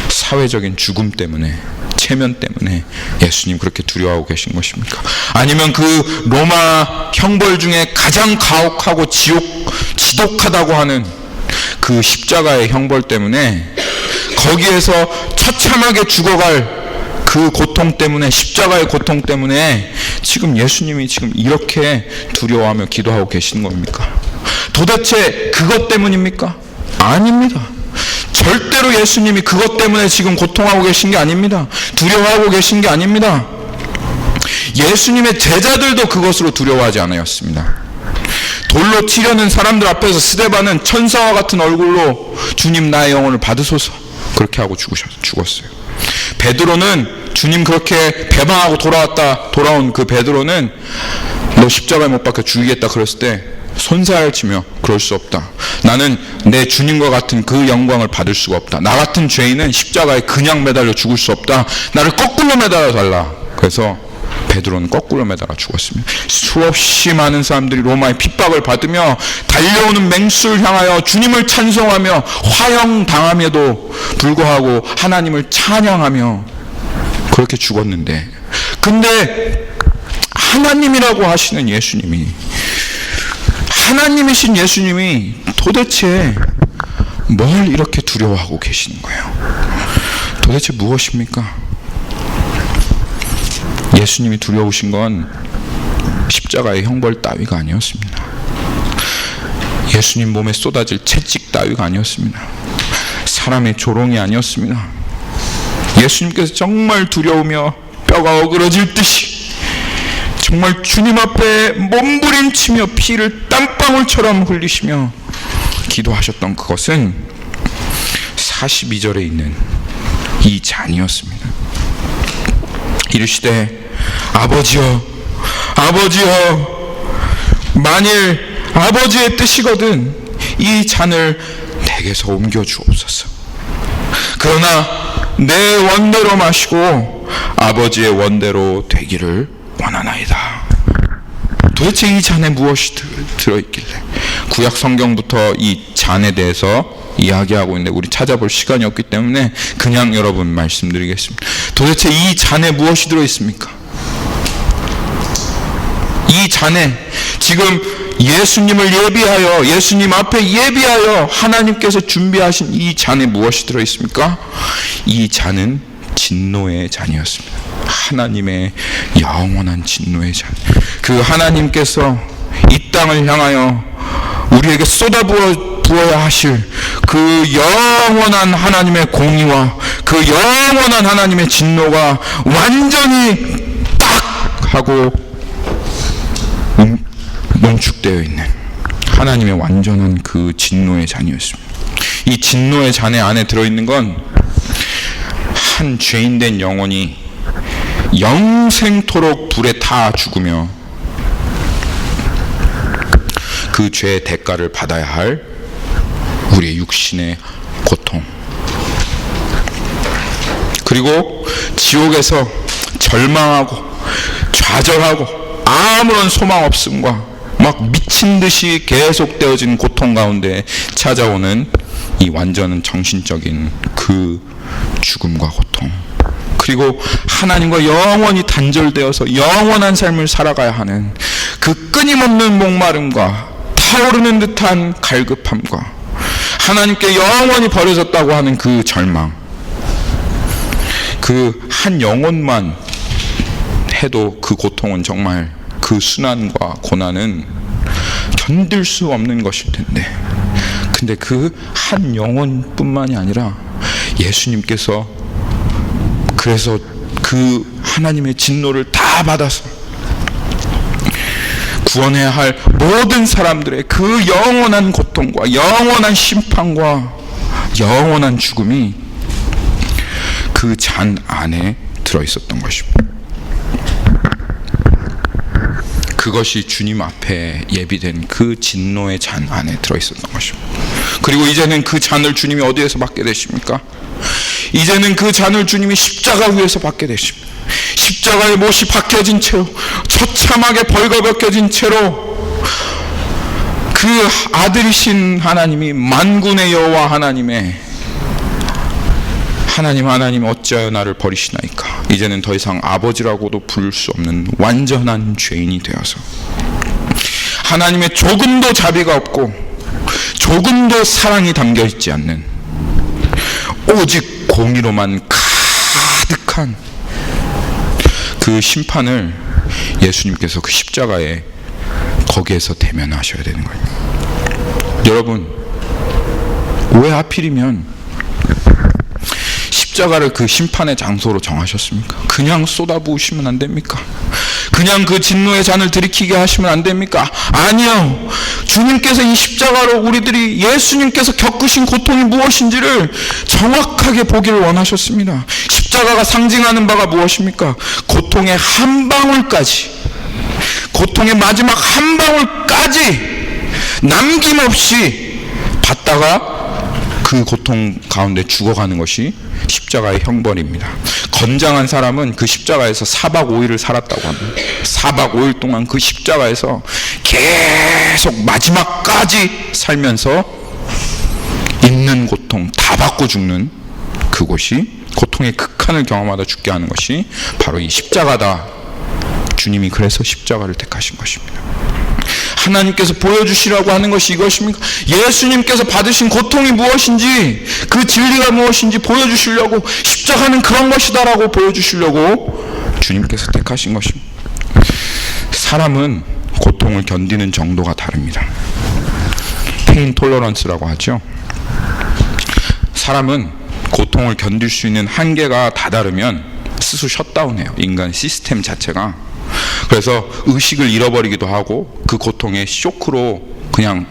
사회적인 죽음 때문에, 체면 때문에 예수님 그렇게 두려워하고 계신 것입니까? 아니면 그 로마 형벌 중에 가장 가혹하고 지독하다고 하는 그 십자가의 형벌 때문에, 거기에서 처참하게 죽어갈 그 고통 때문에, 십자가의 고통 때문에 지금 예수님이 지금 이렇게 두려워하며 기도하고 계시는 겁니까? 도대체 그것 때문입니까? 아닙니다. 절대로 예수님이 그것 때문에 지금 고통하고 계신 게 아닙니다. 두려워하고 계신 게 아닙니다. 예수님의 제자들도 그것으로 두려워하지 않았습니다. 돌로 치려는 사람들 앞에서 스데반은 천사와 같은 얼굴로 주님 나의 영혼을 받으소서 그렇게 하고 죽었어요. 베드로는 주님 그렇게 배방하고 돌아온 그 베드로는 너 십자가에 못 박혀 죽이겠다 그랬을 때 손살을 치며 그럴 수 없다. 나는 내 주님과 같은 그 영광을 받을 수가 없다. 나 같은 죄인은 십자가에 그냥 매달려 죽을 수 없다. 나를 거꾸로 매달아 달라. 그래서 베드로는 거꾸로 매달아 죽었습니다. 수없이 많은 사람들이 로마의 핍박을 받으며 달려오는 맹수를 향하여 주님을 찬송하며 화형당함에도 불구하고 하나님을 찬양하며 그렇게 죽었는데, 근데 하나님이라고 하시는 예수님이, 하나님이신 예수님이 도대체 뭘 이렇게 두려워하고 계시는 거예요? 도대체 무엇입니까? 예수님이 두려우신 건 십자가의 형벌 따위가 아니었습니다. 예수님 몸에 쏟아질 채찍 따위가 아니었습니다. 사람의 조롱이 아니었습니다. 예수님께서 정말 두려우며 뼈가 어그러질 듯이 정말 주님 앞에 몸부림치며 피를 땀방울처럼 흘리시며 기도하셨던 그것은 42절에 있는 이 잔이었습니다. 이르시되 아버지여, 아버지여, 만일 아버지의 뜻이거든 이 잔을 내게서 옮겨 주옵소서. 그러나 내 원대로 마시고 아버지의 원대로 되기를 원하나이다. 도대체 이 잔에 무엇이 들어있길래? 구약 성경부터 이 잔에 대해서 이야기하고 있는데 우리 찾아볼 시간이 없기 때문에 그냥 여러분 말씀드리겠습니다. 도대체 이 잔에 무엇이 들어있습니까? 이 잔에 지금 예수님을 예비하여, 예수님 앞에 예비하여 하나님께서 준비하신 이 잔에 무엇이 들어있습니까? 이 잔은 진노의 잔이었습니다. 하나님의 영원한 진노의 잔. 그 하나님께서 이 땅을 향하여 우리에게 쏟아부어야 하실 그 영원한 하나님의 공의와 그 영원한 하나님의 진노가 완전히 딱 하고 농축되어 있는 하나님의 완전한 그 진노의 잔이었습니다. 이 진노의 잔의 안에 들어있는 건 한 죄인된 영혼이 영생토록 불에 타 죽으며 그 죄의 대가를 받아야 할 우리의 육신의 고통, 그리고 지옥에서 절망하고 좌절하고 아무런 소망 없음과 막 미친 듯이 계속되어진 고통 가운데 찾아오는 이 완전한 정신적인 그 죽음과 고통, 그리고 하나님과 영원히 단절되어서 영원한 삶을 살아가야 하는 그 끊임없는 목마름과 타오르는 듯한 갈급함과 하나님께 영원히 버려졌다고 하는 그 절망, 그 한 영혼만 해도 그 고통은 정말, 그 순환과 고난은 견딜 수 없는 것일 텐데, 근데 그 한 영혼뿐만이 아니라 예수님께서 그래서 그 하나님의 진노를 다 받아서 구원해야 할 모든 사람들의 그 영원한 고통과 영원한 심판과 영원한 죽음이 그 잔 안에 들어있었던 것입니다. 그것이 주님 앞에 예비된 그 진노의 잔 안에 들어있었던 것입니다. 그리고 이제는 그 잔을 주님이 어디에서 받게 되십니까? 이제는 그 잔을 주님이 십자가 위에서 받게 되십니다. 십자가에 못이 박혀진 채로, 처참하게 벌거벗겨진 채로 그 아들이신 하나님이, 만군의 여호와 하나님 어찌하여 나를 버리시나이까? 이제는 더 이상 아버지라고도 부를 수 없는 완전한 죄인이 되어서 하나님의 조금도 자비가 없고 조금도 사랑이 담겨있지 않는 오직 공의로만 가득한 그 심판을 예수님께서 그 십자가에 거기에서 대면하셔야 되는 거예요. 여러분, 왜 하필이면 십자가를 그 심판의 장소로 정하셨습니까? 그냥 쏟아부으시면 안 됩니까? 그냥 그 진노의 잔을 들이키게 하시면 안 됩니까? 아니요. 주님께서 이 십자가로 우리들이 예수님께서 겪으신 고통이 무엇인지를 정확하게 보기를 원하셨습니다. 십자가가 상징하는 바가 무엇입니까? 고통의 한 방울까지, 고통의 마지막 한 방울까지 남김없이 받다가 그 고통 가운데 죽어가는 것이 십자가의 형벌입니다. 건장한 사람은 그 십자가에서 4박 5일을 살았다고 합니다. 4박 5일 동안 그 십자가에서 계속 마지막까지 살면서 있는 고통 다 받고 죽는 그곳이, 고통의 극한을 경험하다 죽게 하는 것이 바로 이 십자가다. 주님이 그래서 십자가를 택하신 것입니다. 하나님께서 보여주시라고 하는 것이 이것입니까? 예수님께서 받으신 고통이 무엇인지, 그 진리가 무엇인지 보여주시려고, 십자가는 그런 것이다라고 보여주시려고 주님께서 택하신 것입니다. 사람은 고통을 견디는 정도가 다릅니다. 페인 톨러런스라고 하죠. 사람은 고통을 견딜 수 있는 한계가 다다르면 스스로 셧다운해요. 인간 시스템 자체가. 그래서 의식을 잃어버리기도 하고 그 고통의 쇼크로 그냥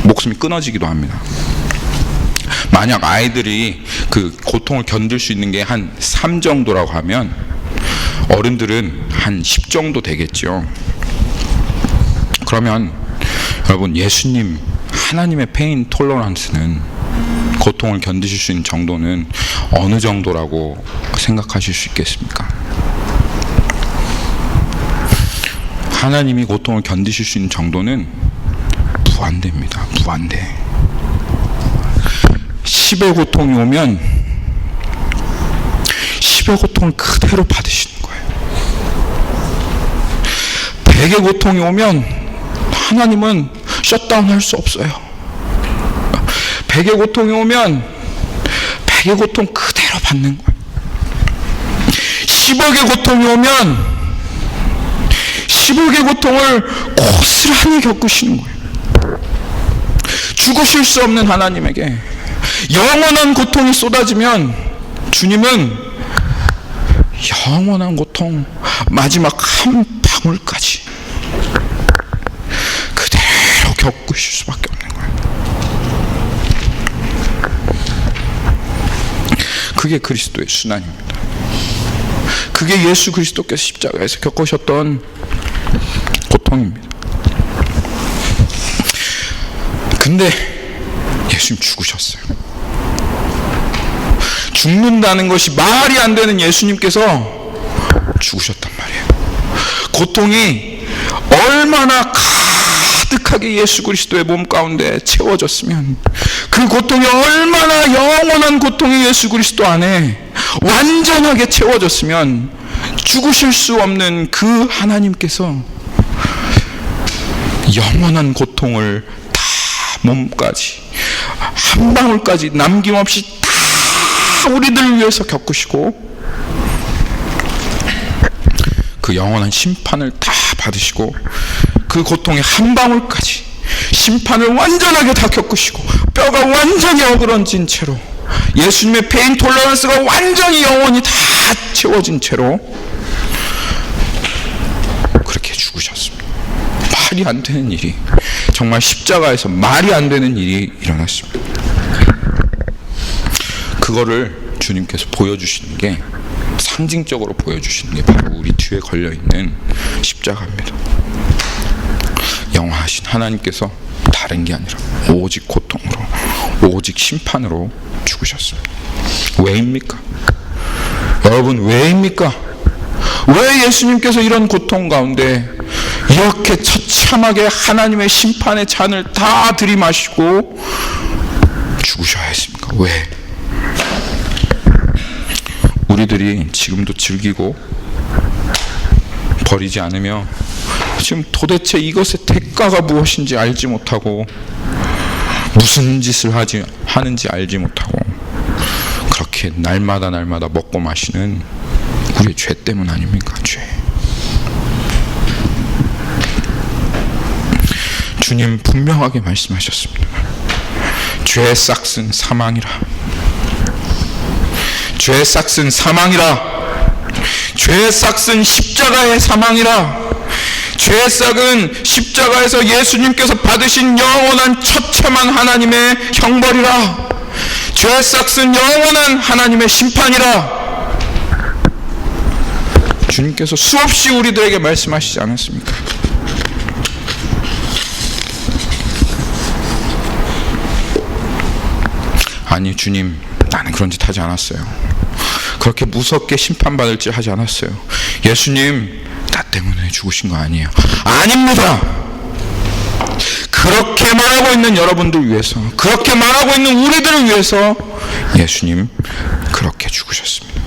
목숨이 끊어지기도 합니다. 만약 아이들이 그 고통을 견딜 수 있는 게 한 3 정도라고 하면 어른들은 한 10 정도 되겠죠. 그러면 여러분, 예수님, 하나님의 페인 톨러런스는, 고통을 견디실 수 있는 정도는 어느 정도라고 생각하실 수 있겠습니까? 하나님이 고통을 견디실 수 있는 정도는 무한대입니다. 무한대. 10의 고통이 오면 10의 고통을 그대로 받으시는 거예요. 100의 고통이 오면 하나님은 셧다운 할 수 없어요. 100의 고통이 오면 100의 고통 그대로 받는 거예요. 10억의 고통이 오면 10억의 고통을 고스란히 겪으시는 거예요. 죽으실 수 없는 하나님에게 영원한 고통이 쏟아지면 주님은 영원한 고통, 마지막 한 방울까지 그대로 겪으실 수밖에 없는 거예요. 그게 그리스도의 순환입니다. 그게 예수 그리스도께서 십자가에서 겪으셨던 고통입니다. 근데 예수님 죽으셨어요. 죽는다는 것이 말이 안 되는 예수님께서 죽으셨단 말이에요. 고통이 얼마나 가득하게 예수 그리스도의 몸 가운데 채워졌으면, 그 고통이 얼마나 영원한 고통이 예수 그리스도 안에 완전하게 채워졌으면, 죽으실 수 없는 그 하나님께서 영원한 고통을 다 몸까지 한 방울까지 남김없이 다 우리들을 위해서 겪으시고, 그 영원한 심판을 다 받으시고, 그 고통의 한 방울까지 심판을 완전하게 다 겪으시고, 뼈가 완전히 어그러진 채로, 예수님의 페인 톨러런스가 완전히 영원히 다 채워진 채로 그렇게 죽으셨습니다. 말이 안 되는 일이, 정말 십자가에서 말이 안 되는 일이 일어났습니다. 그거를 주님께서 보여주시는 게, 상징적으로 보여주시는 게 바로 우리 뒤에 걸려있는 십자가입니다. 영화하신 하나님께서 다른 게 아니라 오직 고통으로, 오직 심판으로 죽으셨습니다. 왜입니까? 여러분, 왜입니까? 왜 예수님께서 이런 고통 가운데 이렇게 처참하게 하나님의 심판의 잔을 다 들이마시고 죽으셔야 했습니까? 왜? 우리들이 지금도 즐기고 버리지 않으며, 지금 도대체 이것의 대가가 무엇인지 알지 못하고, 무슨 짓을 하는지 알지 못하고, 그렇게 날마다 먹고 마시는 우리의 죄 때문 아닙니까? 죄. 주님 분명하게 말씀하셨습니다. 죄의 싹은 사망이라. 죄의 싹은 사망이라. 죄의 싹은 십자가의 사망이라. 죄의 싹은 십자가에서 예수님께서 받으신 영원한 처참한 하나님의 형벌이라. 죄의 싹은 영원한 하나님의 심판이라. 주님께서 수없이 우리들에게 말씀하시지 않았습니까? 아니, 주님, 나는 그런 짓 하지 않았어요. 그렇게 무섭게 심판받을지 하지 않았어요. 예수님 나 때문에 죽으신 거 아니에요. 아닙니다. 그렇게 말하고 있는 여러분들 위해서, 그렇게 말하고 있는 우리들을 위해서 예수님 그렇게 죽으셨습니다.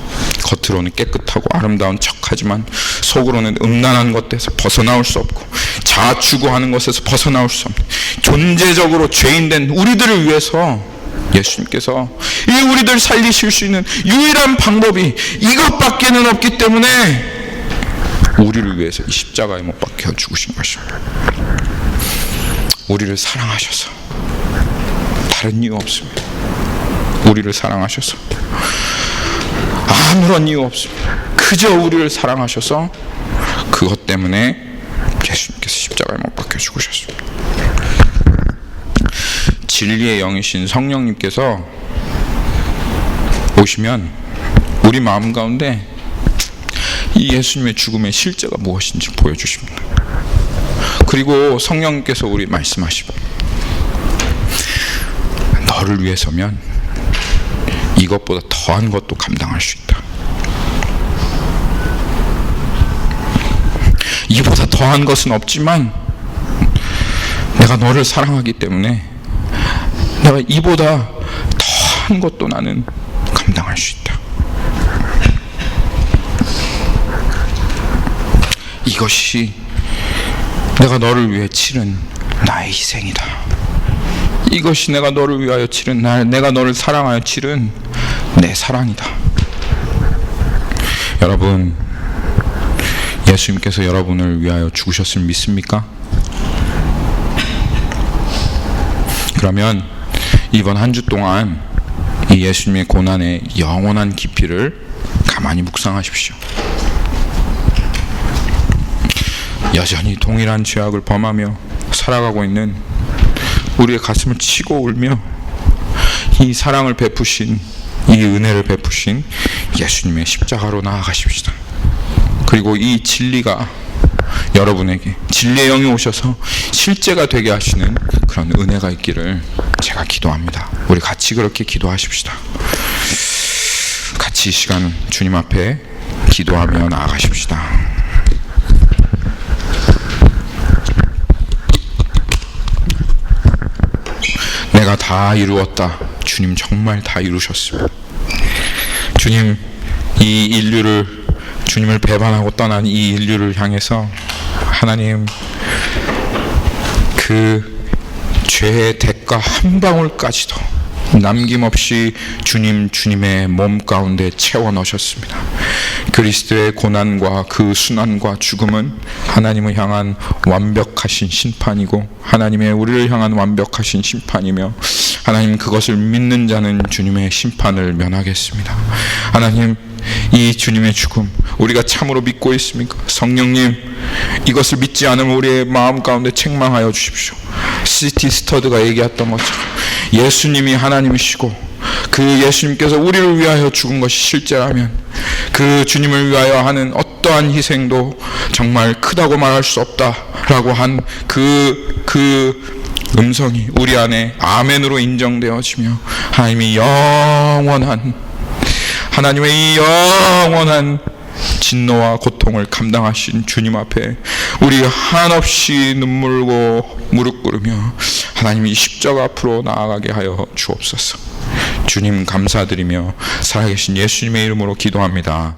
겉으로는 깨끗하고 아름다운 척하지만 속으로는 음란한 것에서 벗어나올 수 없고 자아추구하는 것에서 벗어나올 수 없는, 존재적으로 죄인된 우리들을 위해서 예수님께서 이 우리들 살리실 수 있는 유일한 방법이 이것밖에는 없기 때문에 우리를 위해서 이 십자가에 못 박혀 죽으신 것입니다. 우리를 사랑하셔서, 다른 이유 없습니다. 우리를 사랑하셔서, 아무런 이유 없습니다. 그저 우리를 사랑하셔서 그것 때문에 예수님께서 십자가에 못 박혀 죽으셨습니다. 진리의 영이신 성령님께서 오시면 우리 마음 가운데 이 예수님의 죽음의 실제가 무엇인지 보여주십니다. 그리고 성령님께서 우리 말씀하십니다. 너를 위해서면 이것보다 더한 것도 감당할 수 있다. 이보다 더한 것은 없지만 내가 너를 사랑하기 때문에 내가 이보다 더한 것도 나는 감당할 수 있다. 이것이 내가 너를 위해 치른 나의 희생이다. 이것이 내가 너를 위하여 치른, 내가 너를 사랑하여 치른 내 사랑이다. 여러분, 예수님께서 여러분을 위하여 죽으셨을 믿습니까? 그러면 이번 한 주 동안 이 예수님의 고난의 영원한 깊이를 가만히 묵상하십시오. 여전히 동일한 죄악을 범하며 살아가고 있는 우리의 가슴을 치고 울며 이 사랑을 베푸신, 이 은혜를 베푸신 예수님의 십자가로 나아가십시다. 그리고 이 진리가 여러분에게, 진리의 영이 오셔서 실제가 되게 하시는 그런 은혜가 있기를 제가 기도합니다. 우리 같이 그렇게 기도하십시다. 같이 이 시간 주님 앞에 기도하며 나아가십시다. 내가 다 이루었다. 주님 정말 다 이루셨습니다. 주님, 이 인류를, 주님을 배반하고 떠난 이 인류를 향해서 하나님 그 죄의 대가 한 방울까지도 남김없이 주님의 몸 가운데 채워 넣으셨습니다. 그리스도의 고난과 그 순환과 죽음은 하나님을 향한 완벽하신 심판이고 하나님의 우리를 향한 완벽하신 심판이며 하나님 그것을 믿는 자는 주님의 심판을 면하겠습니다. 하나님, 이 주님의 죽음 우리가 참으로 믿고 있습니까? 성령님, 이것을 믿지 않으면 우리의 마음 가운데 책망하여 주십시오. C.T. 스터드가 얘기했던 것처럼 예수님이 하나님이시고 그 예수님께서 우리를 위하여 죽은 것이 실제라면 그 주님을 위하여 하는 어떠한 희생도 정말 크다고 말할 수 없다라고 한 그 음성이 우리 안에 아멘으로 인정되어지며 하나님의 이 영원한 진노와 고통을 감당하신 주님 앞에 우리 한없이 눈물 흘고 무릎 꿇으며 하나님이 십자가 앞으로 나아가게 하여 주옵소서. 주님 감사드리며 살아계신 예수님의 이름으로 기도합니다.